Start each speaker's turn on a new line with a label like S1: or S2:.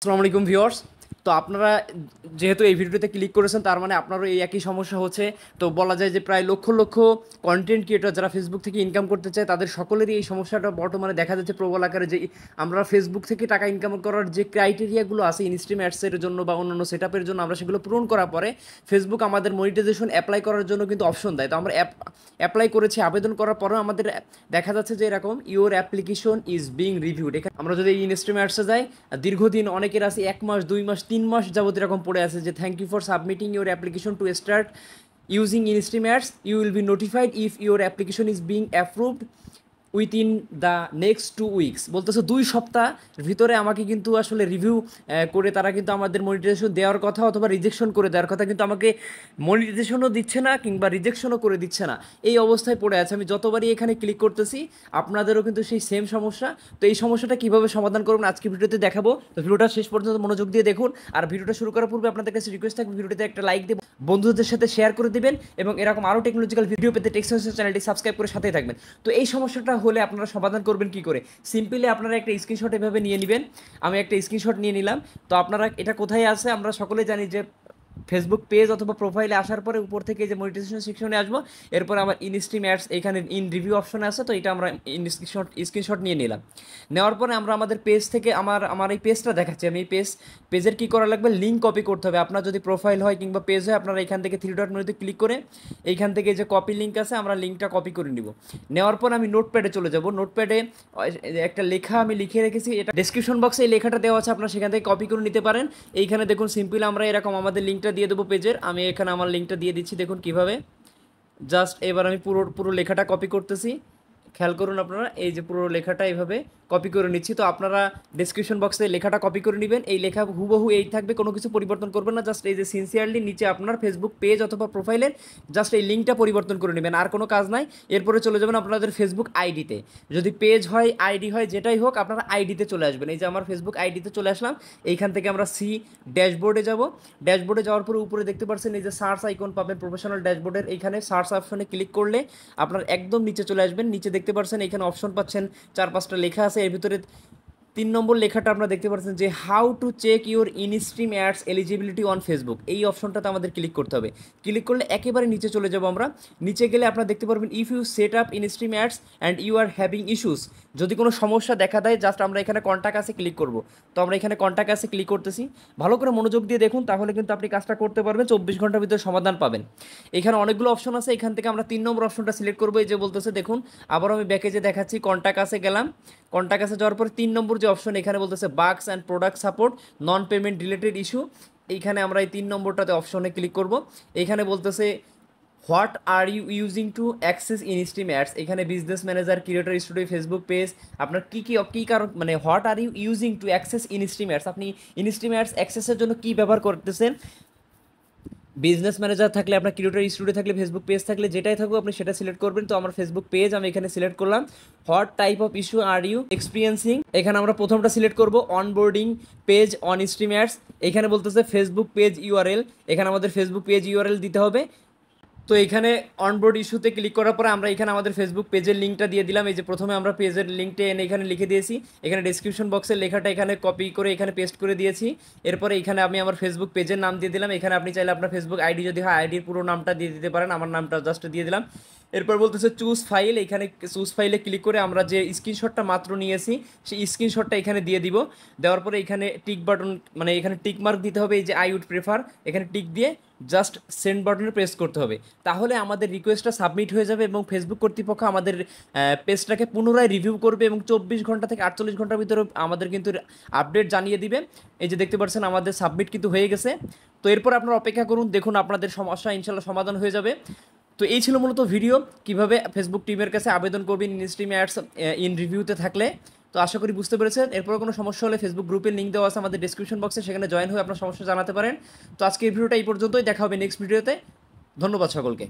S1: আসসালামু আলাইকুম ভিউয়ার্স। তো আপনারা যেহেতু এই ভিডিওতে ক্লিক করেছেন তার মানে আপনারও এই একই সমস্যা হচ্ছে। তো বলা যায় যে প্রায় লক্ষ লক্ষ কন্টেন্ট ক্রিয়েটর যারা ফেসবুক থেকে ইনকাম করতে চায় তাদের সকলেরই এই সমস্যাটা বর্তমানে দেখা যাচ্ছে প্রবল আকারে, যে আমরা ফেসবুক থেকে টাকা ইনকাম করার যে ক্রাইটেরিয়াগুলো আছে ইনস্ট্রিম অ্যাডসের জন্য বা অন্যান্য সেটআপের জন্য, আমরা সেগুলো পূরণ করার পরে ফেসবুক আমাদের মনিটাইজেশন অ্যাপ্লাই করার জন্য কিন্তু অপশন দেয়। তো আমরা অ্যাপ্লাই করেছি, আবেদন করার পরেও আমাদের দেখা যাচ্ছে যে এরকম your application is being reviewed. এখানে আমরা যদি এই ইনস্ট্রিম অ্যাডসে যাই, দীর্ঘদিন অনেকের আছে 1 মাস 2 মাস 3 মাস যাবত এরকম পড়ে আছে যে thank you for submitting your application to start using instream ads, you will be notified if your application is being approved within the next 2 weeks. বলতেছে 2 সপ্তাহ ভিতরে আমাকে কিন্তু আসলে রিভিউ করে তারা কিন্তু আমাদের মনিটাইজেশন দেওয়ার কথা অথবা রিজেকশন করে দেওয়ার কথা, কিন্তু আমাকে মনিটাইজেশনও দিচ্ছে না কিংবা রিজেকশনও করে দিচ্ছে না। এই অবস্থায় পড়ে আছে। আমি যতবারই এখানে ক্লিক করতেছি আপনাদেরও কিন্তু সেই সেম সমস্যা। তো এই সমস্যাটা কীভাবে সমাধান করবেন আজকে ভিডিওতে দেখাবো। তো ভিডিওটা শেষ পর্যন্ত মনোযোগ দিয়ে দেখুন। আর ভিডিওটা শুরু করার পূর্বে আপনাদের কাছে রিকোয়েস্ট থাকবে ভিডিওতে একটা লাইক দেবেন, বন্ধুদের সাথে শেয়ার করে দিবেন এবং এরকম আরও টেকনোলজিক্যাল ভিডিও পেতে টেক্সট চ্যানেলটি সাবস্ক্রাইব করে সাথেই থাকবেন। তো এই সমস্যাটা হলে আপনারা সমাধান করবেন কি করে? সিম্পলি আপনারা একটা স্ক্রিনশট এভাবে নিয়ে নেবেন। আমি একটা স্ক্রিনশট নিয়ে নিলাম। তো আপনারা এটা কোথায় আছে আমরা সকলে জানি যে ফেসবুক পেজ অথবা প্রোফাইলে আসার পরে উপর থেকে যে মনিটাইজেশন সেকশনে আসবো, এরপর আমার ইনস্ট্রিম অ্যাডস এখানে ইন রিভিউ অপশন আছে। তো এটা আমরা স্ক্রিনশট নিয়ে নিলাম। নেওয়ার পরে আমরা আমাদের পেজ থেকে আমার এই পেজটা দেখাচ্ছি। আমি এই পেজের কী করা লাগবে, লিঙ্ক কপি করতে হবে। আপনার যদি প্রোফাইল হয় কিংবা পেজ হয়, আপনারা এখান থেকে থ্রি ডট মেনুতে ক্লিক করে এইখান থেকে যে কপি লিঙ্ক আছে আমরা লিঙ্কটা কপি করে নিব। নেওয়ার পর আমি নোটপ্যাডে চলে যাব। নোটপ্যাডে একটা লেখা আমি লিখে রেখেছি, এটা ডেসক্রিপশন বক্সে এই লেখাটা দেওয়া আছে, আপনারা সেখান থেকে কপি করে নিতে পারেন। এইখানে দেখুন সিম্পলি আমরা এরকম আমাদের লিঙ্কটা দিয়ে দেবো পেজের। আমি এখানে আমার লিঙ্কটা দিয়ে দিচ্ছি, দেখুন কিভাবে। জাস্ট এবার আমি পুরো পুরো লেখাটা কপি করতেছি। খেয়াল করুন আপনারা, এই যে পুরো লেখাটা এইভাবে কপি করে নিচ্ছি। তো আপনারা ডেসক্রিপশন বক্সে লেখাটা কপি করে নেবেন। এই লেখা হুবহু এই থাকবে, কোনো কিছু পরিবর্তন করবেন না। জাস্ট এই যে সিনসিয়ারলি নিচে আপনার ফেসবুক পেজ অথবা প্রোফাইলের জাস্ট এই লিঙ্কটা পরিবর্তন করে নেবেন, আর কোনো কাজ নাই। এরপরে চলে যাবেন আপনাদের ফেসবুক আইডিতে। যদি পেজ হয় আইডি হয় যেটাই হোক, আপনারা আইডিতে চলে আসবেন। এই যে আমার ফেসবুক আইডিতে চলে আসলাম। এইখান থেকে আমরা ড্যাশবোর্ডে যাব। ড্যাশবোর্ডে যাওয়ার পরে উপরে দেখতে পাচ্ছেন এই যে সার্চ আইকন পাবেন প্রফেশনাল ড্যাশবোর্ডের, এইখানে সার্চ অপশনে ক্লিক করলে আপনার একদম নিচে চলে আসবেন। নিচে দেখতে পাচ্ছেন এখানে অপশন পাচ্ছেন 4-5টা লেখা আছে। এর ভিতরে 3 নম্বর লেখাটা আপনারা দেখতে পাচ্ছেন যে how to check your instream ads eligibility on Facebook. এই অপশনটাতে আমাদের ক্লিক করতে হবে। ক্লিক করলে একেবারে নিচে চলে যাব আমরা। নিচে গেলে আপনারা দেখতে পারবেন if you set up instream ads and you are having issues. যদি কোনো সমস্যা দেখা দেয় জাস্ট আমরা এখানে কন্ট্যাক্ট আছে ক্লিক করব। তো আমরা এখানে কন্ট্যাক্ট আছে ক্লিক করতেছি। ভালো করে মনোযোগ দিয়ে দেখুন, তাহলে কিন্তু আপনি কাজটা করতে পারবেন, 24 ঘন্টার ভিতরে সমাধান পাবেন। এখানে অনেকগুলো অপশন আছে, এখান থেকে আমরা 3 নম্বর অপশনটা সিলেক্ট করবো। এই যে বলতেছে দেখুন, আবার আমি ব্যাকে যে দেখাচ্ছি, কন্ট্যাক্ট আছে গেলাম। কন্ট্যাক্ট আছে যাওয়ার পরে 3 নম্বর যে অপশন এখানে বলতেছে বাগস and product support non payment related issue. এইখানে আমরা এই 3 নম্বরটাতে অপশনে ক্লিক করব। এইখানে বলতেছে what are you using to access instream ads. এখানে business manager, creator studio, Facebook page, আপনার কী কারণ, মানে what are you using to access instream ads, আপনি ইনস্ট্রিম অ্যাডস অ্যাক্সেসের জন্য কী ব্যবহার করতেছেন। বিজনেস ম্যানেজার থাকলে, আপনার ক্রিয়েটর স্টুডিও থাকলে, ফেসবুক পেজ থাকলে, যেটাই থাকুক আপনি সেটা সিলেক্ট করবেন। তো আমার ফেসবুক পেজ আমি এখানে সিলেক্ট করলাম। What type of issue are you experiencing, এখানে আমরা প্রথমটা সিলেক্ট করব onboarding page on stream ads. এখানে বলতেছে ফেসবুক পেজ ইউআরএল, এখানে আমাদের ফেসবুক পেজ ইউআরএল দিতে হবে। তো এখানে অনবোর্ড ইস্যুতে ক্লিক করার পরে আমরা এখানে আমাদের ফেসবুক পেজের লিঙ্কটা দিয়ে দিলাম। এই যে প্রথমে আমরা পেজের লিঙ্কটা এনে এখানে লিখে দিয়েছি। এখানে ডেসক্রিপশন বক্সের লেখাটা এখানে কপি করে এখানে পেস্ট করে দিয়েছি। এরপরে এখানে আমি আমার ফেসবুক পেজের নাম দিয়ে দিলাম। এখানে আপনি চাইলে আপনার ফেসবুক আইডি যদি হয় আইডির পুরো নামটা দিয়ে দিতে পারেন, আমার নামটা জাস্ট দিয়ে দিলাম। এরপর বলতেছে চুজ ফাইল, এখানে চুজ ফাইলে ক্লিক করে আমরা যে স্ক্রিনশটটা মাত্র নিয়েছি সেই স্ক্রিনশটটা এখানে দিয়ে দিব। দেওয়ার পরে এখানে টিক বাটন, মানে এখানে টিক মার্ক দিতে হবে, এই যে আই উড প্রেফার, এখানে টিক দিয়ে জাস্ট সেন্ড বাটনে প্রেস করতে হবে। তাহলে আমাদের রিকোয়েস্টটা সাবমিট হয়ে যাবে এবং ফেসবুক কর্তৃপক্ষ আমাদের পেজটাকে পুনরায় রিভিউ করবে এবং 24 ঘন্টা থেকে 48 ঘন্টার ভিতরে আমাদের কিন্তু আপডেট জানিয়ে দিবে। এই যে দেখতে পাচ্ছেন আমাদের সাবমিট কিন্তু হয়ে গেছে। তো এরপর আপনারা অপেক্ষা করুন, দেখুন আপনাদের সমস্যা ইনশাল্লাহ সমাধান হয়ে যাবে। তো এই ছিল মূলত ভিডিও, কিভাবে ফেসবুক টিমের কাছে আবেদন করবেন ইনস্ট্রিম অ্যাডস ইন রিভিউতে থাকলে। তো আশা করি বুঝতে পেরেছেন। এরপর কোনো সমস্যা হলে ফেসবুক গ্রুপের লিঙ্ক দেওয়া আছে আমাদের ডিসক্রিপশন বক্সে, সেখানে জয়েন হয়ে আপনার সমস্যা জানাতে পারেন। তো আজকে এই ভিডিওটা এই পর্যন্তই, দেখা হবে নেক্সট ভিডিওতে। ধন্যবাদ সকলকে।